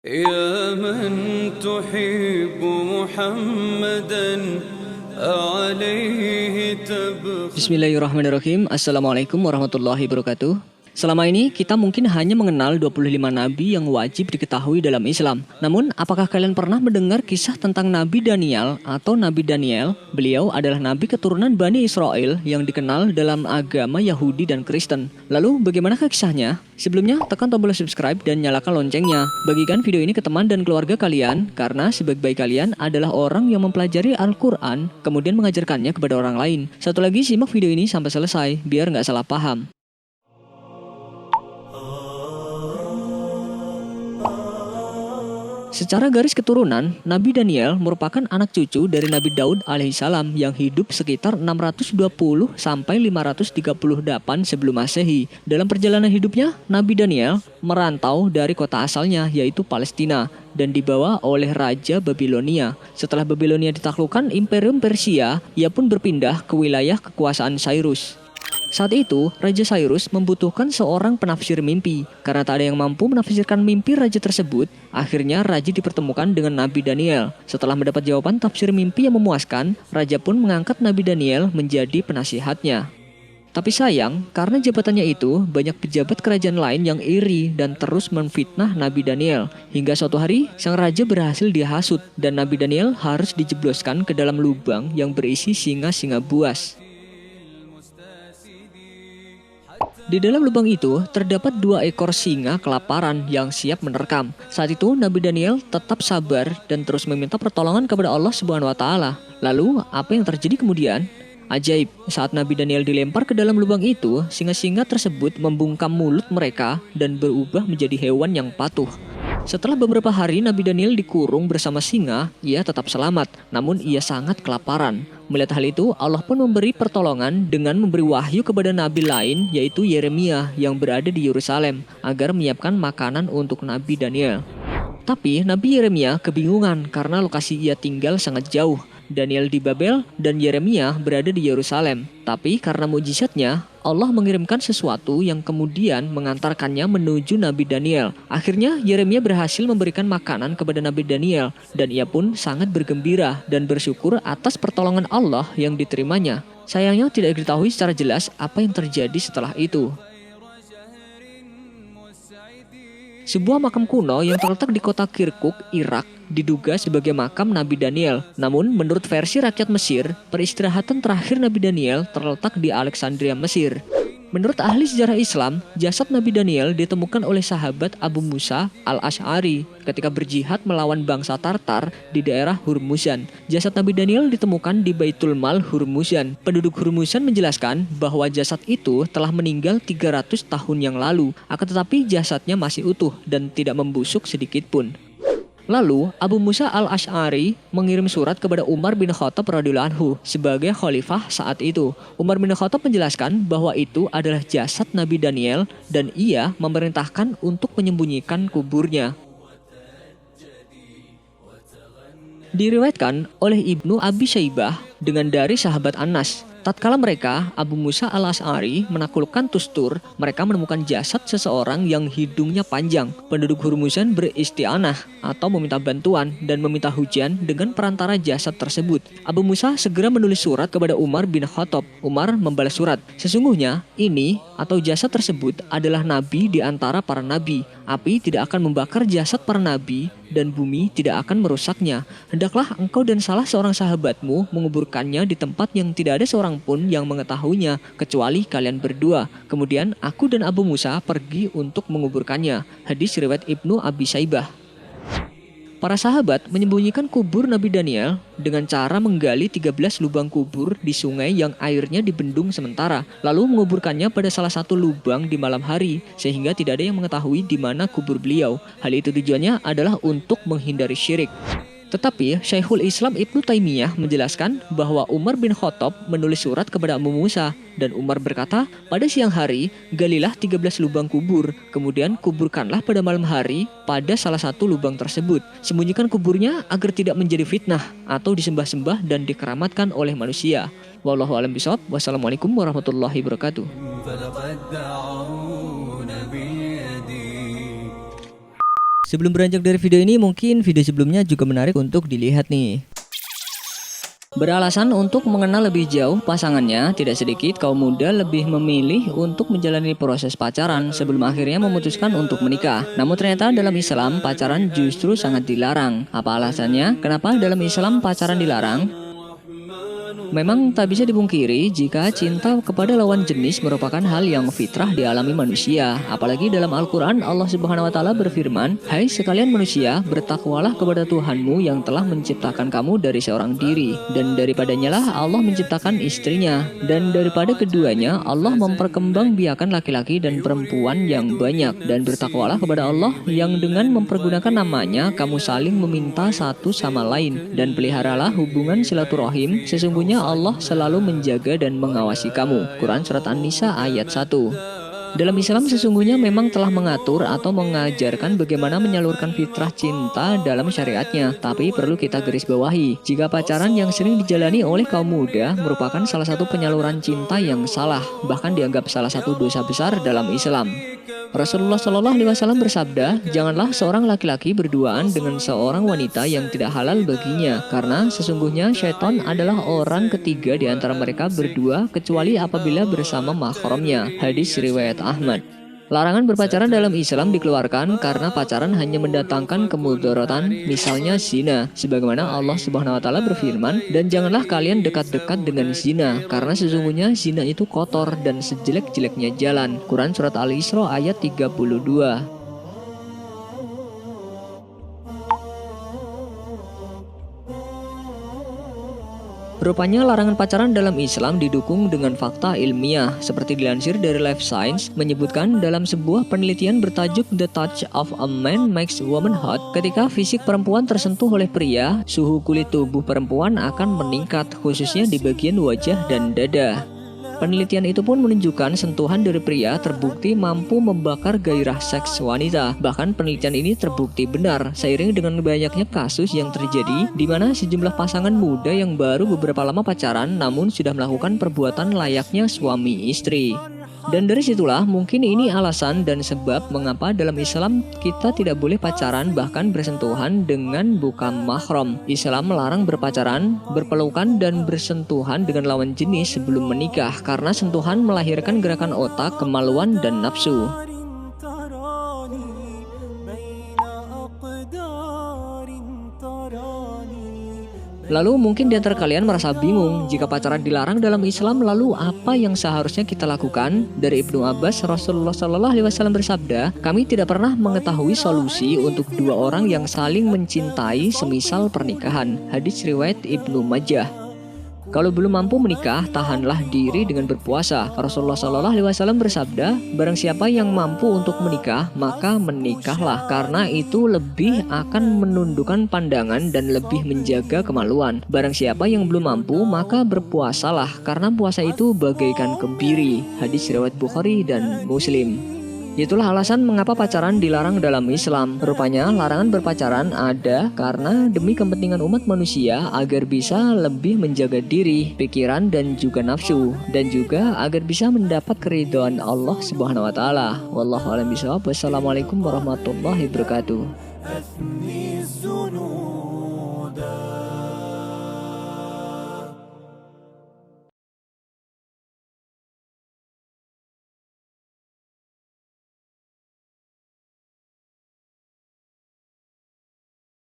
يا من تحب محمدا عليه تبخل. Bismillahirrahmanirrahim. Assalamualaikum warahmatullahi wabarakatuh. Selama ini kita mungkin hanya mengenal 25 nabi yang wajib diketahui dalam Islam. Namun, apakah kalian pernah mendengar kisah tentang Nabi Daniel atau Nabi Daniel? Beliau adalah nabi keturunan Bani Israel yang dikenal dalam agama Yahudi dan Kristen. Lalu, bagaimanakah kisahnya? Sebelumnya, tekan tombol subscribe dan nyalakan loncengnya. Bagikan video ini ke teman dan keluarga kalian, karena sebaik-baik kalian adalah orang yang mempelajari Al-Quran, kemudian mengajarkannya kepada orang lain. Satu lagi, simak video ini sampai selesai, biar nggak salah paham. Secara garis keturunan, Nabi Daniel merupakan anak cucu dari Nabi Daud alaihissalam yang hidup sekitar 620 sampai 538 sebelum Masehi. Dalam perjalanan hidupnya, Nabi Daniel merantau dari kota asalnya yaitu Palestina dan dibawa oleh Raja Babilonia. Setelah Babilonia ditaklukkan Imperium Persia, ia pun berpindah ke wilayah kekuasaan Cyrus. Saat itu, Raja Cyrus membutuhkan seorang penafsir mimpi. Karena tak ada yang mampu menafsirkan mimpi raja tersebut, akhirnya raja dipertemukan dengan Nabi Daniel. Setelah mendapat jawaban tafsir mimpi yang memuaskan, raja pun mengangkat Nabi Daniel menjadi penasihatnya. Tapi sayang, karena jabatannya itu, banyak pejabat kerajaan lain yang iri dan terus memfitnah Nabi Daniel. Hingga suatu hari, sang raja berhasil dihasut dan Nabi Daniel harus dijebloskan ke dalam lubang yang berisi singa-singa buas. Di dalam lubang itu terdapat 2 ekor singa kelaparan yang siap menerkam. Saat itu Nabi Daniel tetap sabar dan terus meminta pertolongan kepada Allah Subhanahu wa taala. Lalu, apa yang terjadi kemudian? Ajaib, saat Nabi Daniel dilempar ke dalam lubang itu, singa-singa tersebut membungkam mulut mereka dan berubah menjadi hewan yang patuh. Setelah beberapa hari Nabi Daniel dikurung bersama singa, ia tetap selamat, namun ia sangat kelaparan. Melihat hal itu, Allah pun memberi pertolongan dengan memberi wahyu kepada nabi lain, yaitu Yeremia yang berada di Yerusalem, agar menyiapkan makanan untuk Nabi Daniel. Tapi Nabi Yeremia kebingungan karena lokasi ia tinggal sangat jauh. Daniel di Babel dan Yeremia berada di Yerusalem. Tapi karena mukjizatnya, Allah mengirimkan sesuatu yang kemudian mengantarkannya menuju Nabi Daniel. Akhirnya Yeremia berhasil memberikan makanan kepada Nabi Daniel dan ia pun sangat bergembira dan bersyukur atas pertolongan Allah yang diterimanya. Sayangnya tidak diketahui secara jelas apa yang terjadi setelah itu. Sebuah makam kuno yang terletak di kota Kirkuk, Irak, diduga sebagai makam Nabi Daniel. Namun, menurut versi rakyat Mesir, peristirahatan terakhir Nabi Daniel terletak di Alexandria, Mesir. Menurut ahli sejarah Islam, jasad Nabi Daniel ditemukan oleh sahabat Abu Musa al-Ash'ari ketika berjihad melawan bangsa Tartar di daerah Hurmuzan. Jasad Nabi Daniel ditemukan di Baitul Mal Hurmuzan. Penduduk Hurmuzan menjelaskan bahwa jasad itu telah meninggal 300 tahun yang lalu, akan tetapi jasadnya masih utuh dan tidak membusuk sedikit pun. Lalu, Abu Musa al-Ash'ari mengirim surat kepada Umar bin Khattab radhiyallahu anhu sebagai khalifah saat itu. Umar bin Khattab menjelaskan bahwa itu adalah jasad Nabi Daniel dan ia memerintahkan untuk menyembunyikan kuburnya. Diriwayatkan oleh Ibnu Abi Syaibah dengan dari sahabat Anas. Tatkala mereka, Abu Musa al-Ash'ari, menaklukkan Tustur, mereka menemukan jasad seseorang yang hidungnya panjang. Penduduk Hurmuzan beristianah atau meminta bantuan dan meminta hujan dengan perantara jasad tersebut. Abu Musa segera menulis surat kepada Umar bin Khattab. Umar membalas surat, "Sesungguhnya ini atau jasad tersebut adalah nabi di antara para nabi. Api tidak akan membakar jasad para nabi dan bumi tidak akan merusaknya. Hendaklah engkau dan salah seorang sahabatmu menguburkannya di tempat yang tidak ada seorang pun yang mengetahuinya kecuali kalian berdua. Kemudian aku dan Abu Musa pergi untuk menguburkannya." Hadis riwayat Ibnu Abi Syaibah. Para sahabat menyembunyikan kubur Nabi Daniel dengan cara menggali 13 lubang kubur di sungai yang airnya dibendung sementara, lalu menguburkannya pada salah satu lubang di malam hari, sehingga tidak ada yang mengetahui di mana kubur beliau. Hal itu tujuannya adalah untuk menghindari syirik. Tetapi Syekhul Islam Ibnu Taimiyah menjelaskan bahwa Umar bin Khattab menulis surat kepada Abu Musa dan Umar berkata, "Pada siang hari galilah 13 lubang kubur, kemudian kuburkanlah pada malam hari pada salah satu lubang tersebut. Sembunyikan kuburnya agar tidak menjadi fitnah atau disembah-sembah dan dikeramatkan oleh manusia." Wallahu a'lam bishawab. Wassalamualaikum warahmatullahi wabarakatuh. Sebelum beranjak dari video ini, mungkin video sebelumnya juga menarik untuk dilihat nih. Beralasan untuk mengenal lebih jauh pasangannya, tidak sedikit kaum muda lebih memilih untuk menjalani proses pacaran sebelum akhirnya memutuskan untuk menikah. Namun ternyata dalam Islam pacaran justru sangat dilarang. Apa alasannya? Kenapa dalam Islam pacaran dilarang? Memang tak bisa dipungkiri jika cinta kepada lawan jenis merupakan hal yang fitrah dialami manusia. Apalagi dalam Al-Quran Allah Subhanahu wa Ta'ala berfirman, "Hai sekalian manusia, bertakwalah kepada Tuhanmu yang telah menciptakan kamu dari seorang diri, dan daripadanya lah Allah menciptakan istrinya, dan daripada keduanya Allah memperkembangbiakan laki-laki dan perempuan yang banyak, dan bertakwalah kepada Allah yang dengan mempergunakan namanya kamu saling meminta satu sama lain, dan peliharalah hubungan silaturahim, sesungguhnya Allah selalu menjaga dan mengawasi kamu." Quran Surat An-Nisa ayat 1. Dalam Islam sesungguhnya memang telah mengatur atau mengajarkan bagaimana menyalurkan fitrah cinta dalam syariatnya. Tapi perlu kita garis bawahi, jika pacaran yang sering dijalani oleh kaum muda merupakan salah satu penyaluran cinta yang salah, bahkan dianggap salah satu dosa besar dalam Islam. Rasulullah Shallallahu Alaihi Wasallam bersabda, "Janganlah seorang laki-laki berduaan dengan seorang wanita yang tidak halal baginya, karena sesungguhnya syaitan adalah orang ketiga di antara mereka berdua kecuali apabila bersama mahramnya." Hadis riwayat Ahmad. Larangan berpacaran dalam Islam dikeluarkan karena pacaran hanya mendatangkan kemudaratan, misalnya zina. Sebagaimana Allah Subhanahu wa Ta'ala berfirman, "Dan janganlah kalian dekat-dekat dengan zina, karena sesungguhnya zina itu kotor dan sejelek-jeleknya jalan." Quran Surat Al-Isra ayat 32. Rupanya larangan pacaran dalam Islam didukung dengan fakta ilmiah. Seperti dilansir dari Life Science, menyebutkan dalam sebuah penelitian bertajuk The Touch of a Man Makes Woman Hot, ketika fisik perempuan tersentuh oleh pria, suhu kulit tubuh perempuan akan meningkat, khususnya di bagian wajah dan dada. Penelitian itu pun menunjukkan sentuhan dari pria terbukti mampu membakar gairah seks wanita. Bahkan penelitian ini terbukti benar seiring dengan banyaknya kasus yang terjadi di mana sejumlah pasangan muda yang baru beberapa lama pacaran namun sudah melakukan perbuatan layaknya suami istri. Dan dari situlah mungkin ini alasan dan sebab mengapa dalam Islam kita tidak boleh pacaran bahkan bersentuhan dengan bukan mahram. Islam melarang berpacaran, berpelukan dan bersentuhan dengan lawan jenis sebelum menikah karena sentuhan melahirkan gerakan otak, kemaluan dan nafsu. Lalu mungkin di antara kalian merasa bingung jika pacaran dilarang dalam Islam, lalu apa yang seharusnya kita lakukan? Dari Ibnu Abbas, Rasulullah Shallallahu Alaihi Wasallam bersabda, "Kami tidak pernah mengetahui solusi untuk dua orang yang saling mencintai semisal pernikahan." Hadis riwayat Ibnu Majah. Kalau belum mampu menikah, tahanlah diri dengan berpuasa. Rasulullah Shallallahu Alaihi Wasallam bersabda, "Barang siapa yang mampu untuk menikah, maka menikahlah, karena itu lebih akan menundukkan pandangan dan lebih menjaga kemaluan. Barang siapa yang belum mampu, maka berpuasalah, karena puasa itu bagaikan kebiri." Hadis riwayat Bukhari dan Muslim. Itulah alasan mengapa pacaran dilarang dalam Islam. Rupanya larangan berpacaran ada karena demi kepentingan umat manusia agar bisa lebih menjaga diri, pikiran dan juga nafsu, dan juga agar bisa mendapat keridhaan Allah Subhanahu wa Ta'ala. Wallahu a'lam bishawab. Wassalamualaikum warahmatullahi wabarakatuh.